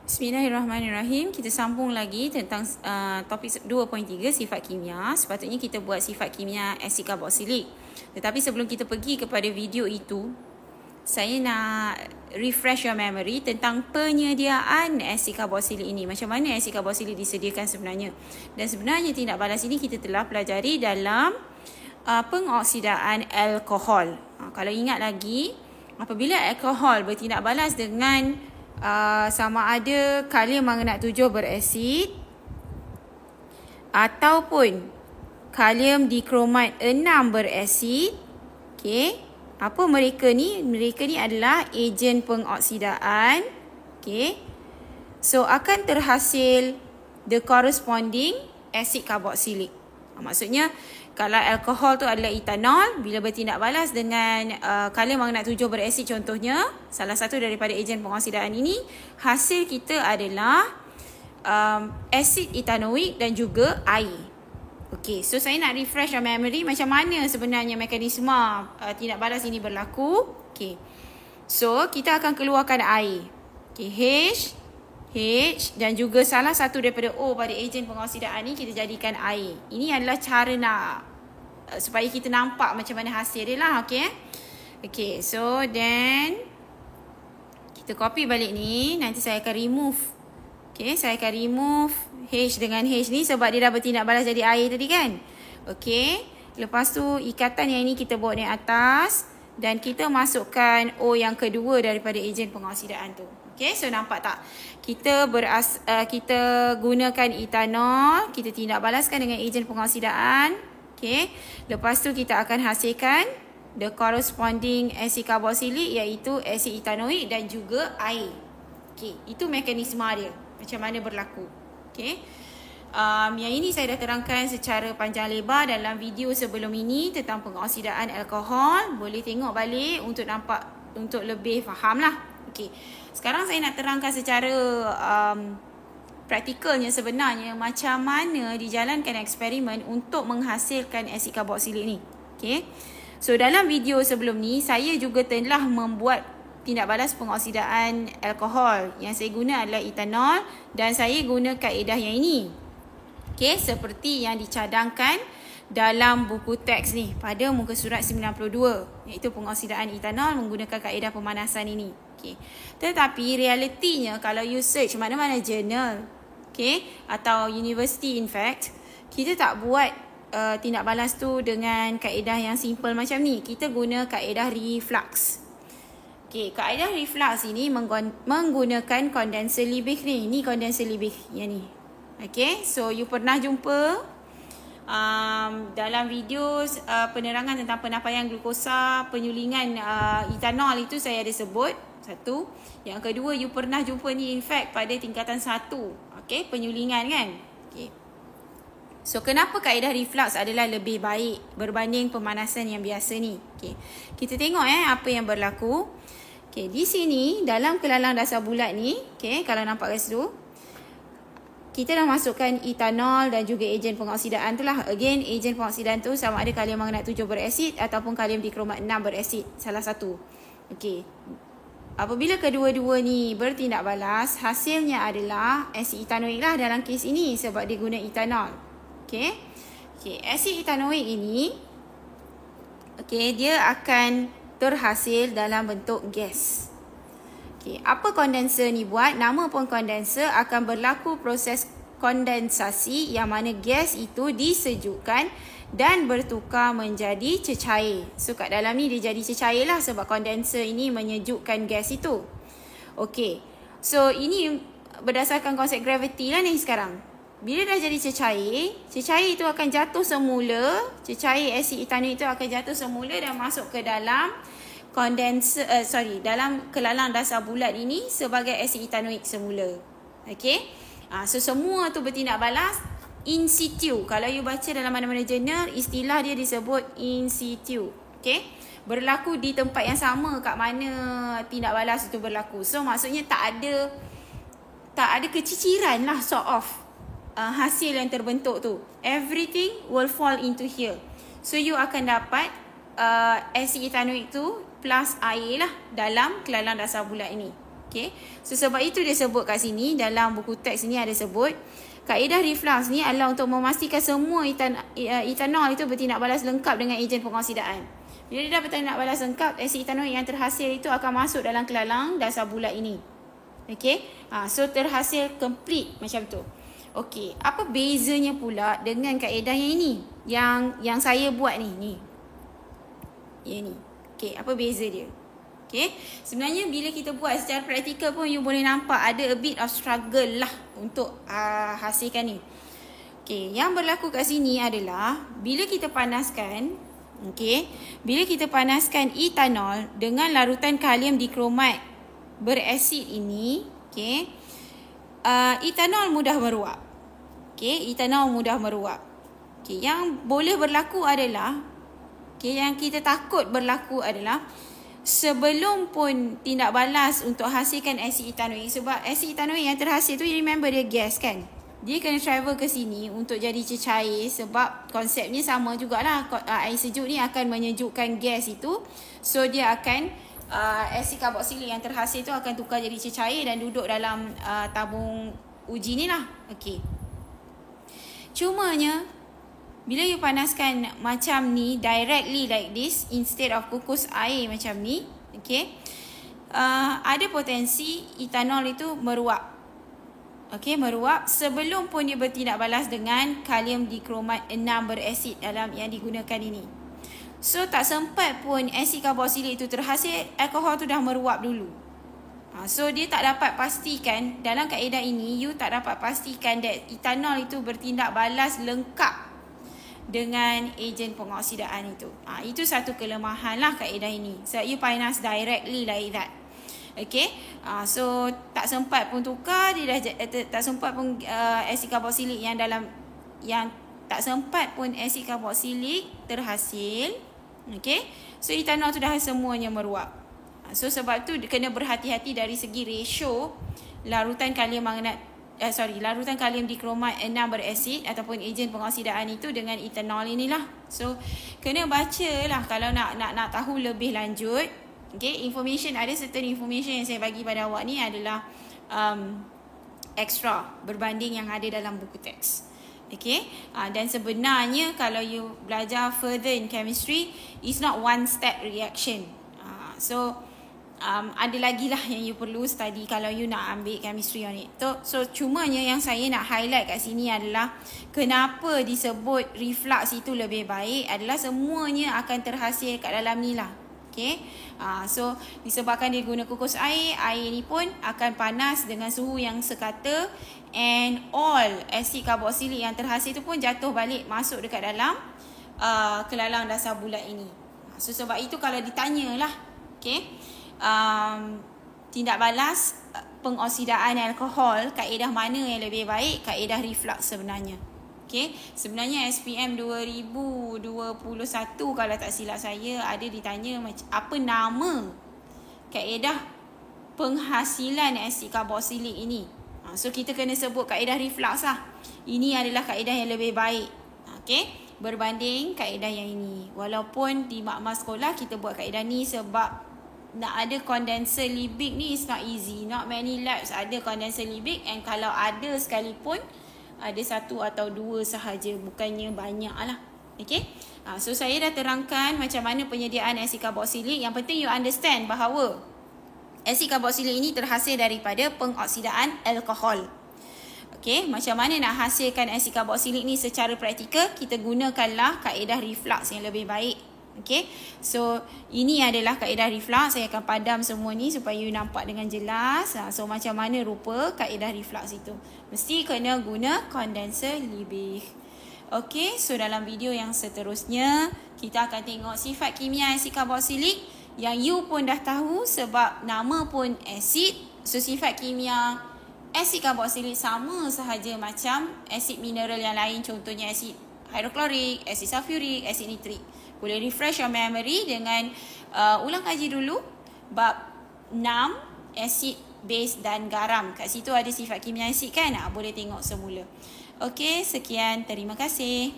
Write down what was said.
Bismillahirrahmanirrahim. Kita sambung lagi tentang topik 2.3 sifat kimia. Sepatutnya kita buat sifat kimia asid karboksilik. Tetapi sebelum kita pergi kepada video itu, saya nak refresh your memory tentang penyediaan asid karboksilik ini. Macam mana asid karboksilik disediakan sebenarnya. Dan sebenarnya tindak balas ini kita telah pelajari dalam pengoksidaan alkohol. Kalau ingat lagi, apabila alkohol bertindak balas dengan sama ada kalium manganat 7 berasid ataupun kalium dikromat 6 berasid. Okey, apa mereka ni? Mereka ni adalah ejen pengoksidaan. Okey, so akan terhasil the corresponding asid karboksilik. Maksudnya kalau alkohol tu adalah etanol, bila bertindak balas dengan kalium manganat 7 berasid contohnya, salah satu daripada ejen pengoksidaan ini, hasil kita adalah asid etanoik dan juga air. Okey, so saya nak refresh your memory macam mana sebenarnya mekanisme tindak balas ini berlaku. Okey, so kita akan keluarkan air. Okey, H dan juga salah satu daripada O pada ejen pengoksidaan ni kita jadikan air. Ini adalah cara nak supaya kita nampak macam mana hasil dia lah. Okay, so then kita copy balik ni. Nanti saya akan remove. Okay, saya akan remove H dengan H ni sebab dia dah bertindak balas jadi air tadi kan. Okay, lepas tu ikatan yang ini kita bawa naik atas dan kita masukkan O yang kedua daripada ejen pengoksidaan tu. Okay, so nampak tak? Kita gunakan etanol, kita tindak balaskan dengan ejen pengoksidaan. Okay, lepas tu kita akan hasilkan the corresponding asid karboksilik iaitu asid etanoik dan juga air. Okay, itu mekanisme dia. Macam mana berlaku. Okay, yang ini saya dah terangkan secara panjang lebar dalam video sebelum ini tentang pengoksidaan alkohol. Boleh tengok balik untuk nampak, untuk lebih faham lah. Okay, sekarang saya nak terangkan secara praktikalnya sebenarnya macam mana dijalankan eksperimen untuk menghasilkan asid karboksilik ni. Okay, so dalam video sebelum ni saya juga telah membuat tindak balas pengoksidaan alkohol. Yang saya guna adalah etanol dan saya guna kaedah yang ini. Okay, seperti yang dicadangkan dalam buku teks ni pada muka surat 92, iaitu pengoksidaan etanol menggunakan kaedah pemanasan ini. Okay, tetapi realitinya kalau you search mana-mana jurnal, okay, atau university in fact, kita tak buat tindak balas tu dengan kaedah yang simple macam ni. Kita guna kaedah reflux. Okay, kaedah reflux ini menggunakan kondenser Liebig ni. Ni kondenser Liebig yang ni. Okay, so you pernah jumpa dalam video penerangan tentang penampaian glukosa, penyulingan etanol itu saya ada sebut. Satu. Yang kedua, you pernah jumpa ni in fact pada tingkatan 1. Okay, penyulingan kan. Okay, so kenapa kaedah reflux adalah lebih baik berbanding pemanasan yang biasa ni. Okay, kita tengok apa yang berlaku. Okay, di sini dalam kelalang dasar bulat ni, okay, kalau nampak kat situ, kita dah masukkan etanol dan juga ejen pengoksidaan tu lah. Again, ejen pengoksidaan tu sama ada kalium manganat 7 berasid ataupun kalium dikromat 6 berasid. Salah satu. Okay, apabila kedua-dua ni bertindak balas, hasilnya adalah asid etanoik lah dalam kes ini sebab dia guna etanol. Okay, asid etanoik ini, okay, dia akan terhasil dalam bentuk gas. Okay, apa kondenser ni buat? Nama pun kondenser, akan berlaku proses kondensasi yang mana gas itu disejukkan dan bertukar menjadi cecair. So kat dalam ni dia jadi cecair lah sebab kondenser ini menyejukkan gas itu. Okay, so ini berdasarkan konsep gravity lah ni sekarang. Bila dah jadi cecair, cecair itu akan jatuh semula, cecair asid etanoik itu akan jatuh semula dan masuk ke dalam dalam kelalang dasar bulat ini sebagai asid etanoik semula. Okay, so semua tu bertindak balas in situ. Kalau you baca dalam mana-mana jurnal, istilah dia disebut in situ. Okay, berlaku di tempat yang sama kat mana tindak balas itu berlaku. So maksudnya tak ada keciciran lah sort of hasil yang terbentuk tu. Everything will fall into here. So you akan dapat asid etanoik tu plus air lah dalam kelalang dasar bulat ini. Okay. So sebab itu dia sebut kat sini, dalam buku teks ni ada sebut, kaedah reflux ni adalah untuk memastikan semua etanol itu bertindak balas lengkap dengan ejen pengoksidaan. Bila dia dah bertindak balas lengkap, asid etanol yang terhasil itu akan masuk dalam kelalang dasar bulat ini. Okay. So terhasil complete macam tu. Okay. Apa bezanya pula dengan kaedah yang ini? Yang saya buat ni. Yang ni. Okay. Apa beza dia? Okay. Sebenarnya bila kita buat secara praktikal pun you boleh nampak ada a bit of struggle lah untuk hasilkan ni. Okay. Yang berlaku kat sini adalah bila kita panaskan, okay, bila kita panaskan etanol dengan larutan kalium dikromat berasid ini, okay, etanol mudah meruap. Okay, etanol mudah meruap. Okay, yang boleh berlaku adalah, okay, yang kita takut berlaku adalah sebelum pun tindak balas untuk hasilkan asid etanoik. Sebab asid etanoik yang terhasil tu, remember dia gas kan. Dia kena travel ke sini untuk jadi cecair. Sebab konsepnya sama jugalah. Air sejuk ni akan menyejukkan gas itu. So dia akan, asid karboksilik yang terhasil tu akan tukar jadi cecair dan duduk dalam tabung uji ni lah. Okay. Cumanya, bila you panaskan macam ni, directly like this, instead of kukus air macam ni, okay, ada potensi etanol itu meruap. Okay, meruap sebelum pun dia bertindak balas dengan kalium dikromat 6 berasid dalam yang digunakan ini. So, tak sempat pun asid karboksilik itu terhasil, alkohol tu dah meruap dulu. So, dia tak dapat pastikan, dalam kaedah ini, you tak dapat pastikan that etanol itu bertindak balas lengkap dengan ejen pengoksidaan itu. Itu satu kelemahan lah kaedah ini. So, you panas directly like that. Okay. So, tak sempat pun tukar. Dia dah tak sempat pun asid karboksilik yang dalam, yang tak sempat pun asid karboksilik terhasil. Okay. So, etanol tu dah semuanya meruap. So, sebab tu kena berhati-hati dari segi ratio larutan kalium larutan kalium dikromat 6 berasid ataupun ejen pengoksidaan itu dengan etanol inilah. So, kena baca lah kalau nak tahu lebih lanjut. Okay, information, ada certain information yang saya bagi pada awak ni adalah extra berbanding yang ada dalam buku teks. Okay, dan sebenarnya kalau you belajar further in chemistry, it's not one step reaction. So, ada lagi lah yang you perlu study kalau you nak ambil chemistry on it. So cumanya yang saya nak highlight kat sini adalah kenapa disebut reflux itu lebih baik adalah semuanya akan terhasil kat dalam ni lah. Okay. So disebabkan dia guna kukus air ni pun akan panas dengan suhu yang sekata, and all asid karboksilik yang terhasil tu pun jatuh balik masuk dekat dalam kelalang dasar bulat ini. So sebab itu kalau ditanya lah, okay, tindak balas pengoksidaan alkohol, kaedah mana yang lebih baik? Kaedah reflux sebenarnya. Okay, sebenarnya SPM 2021 kalau tak silap saya ada ditanya apa nama kaedah penghasilan asid karboksilik ini. So kita kena sebut kaedah reflux lah. Ini adalah kaedah yang lebih baik. Okay, berbanding kaedah yang ini. Walaupun di makmal sekolah kita buat kaedah ni sebab nak ada condenser Liebig ni is not easy. Not many labs ada condenser Liebig, and kalau ada sekalipun ada 1 atau 2 sahaja, bukannya banyak lah. Okay. So saya dah terangkan macam mana penyediaan asid karboksilik. Yang penting you understand bahawa asid karboksilik ini terhasil daripada pengoksidaan alkohol. Okay, macam mana nak hasilkan asid karboksilik ni secara praktikal? Kita gunakanlah kaedah reflux yang lebih baik. Okay, so ini adalah kaedah reflux. Saya akan padam semua ni supaya you nampak dengan jelas. So macam mana rupa kaedah reflux itu. Mesti kena guna kondenser Liebig. Okay, so dalam video yang seterusnya kita akan tengok sifat kimia asid karboksilik yang you pun dah tahu sebab nama pun asid. So sifat kimia asid karboksilik sama sahaja macam asid mineral yang lain, contohnya asid hidroklorik, asid sulfurik, asid nitrik. Boleh refresh your memory dengan ulang kaji dulu bab 6 asid, base dan garam. Kat situ ada sifat kimia asid kan? Boleh tengok semula. Okey, sekian. Terima kasih.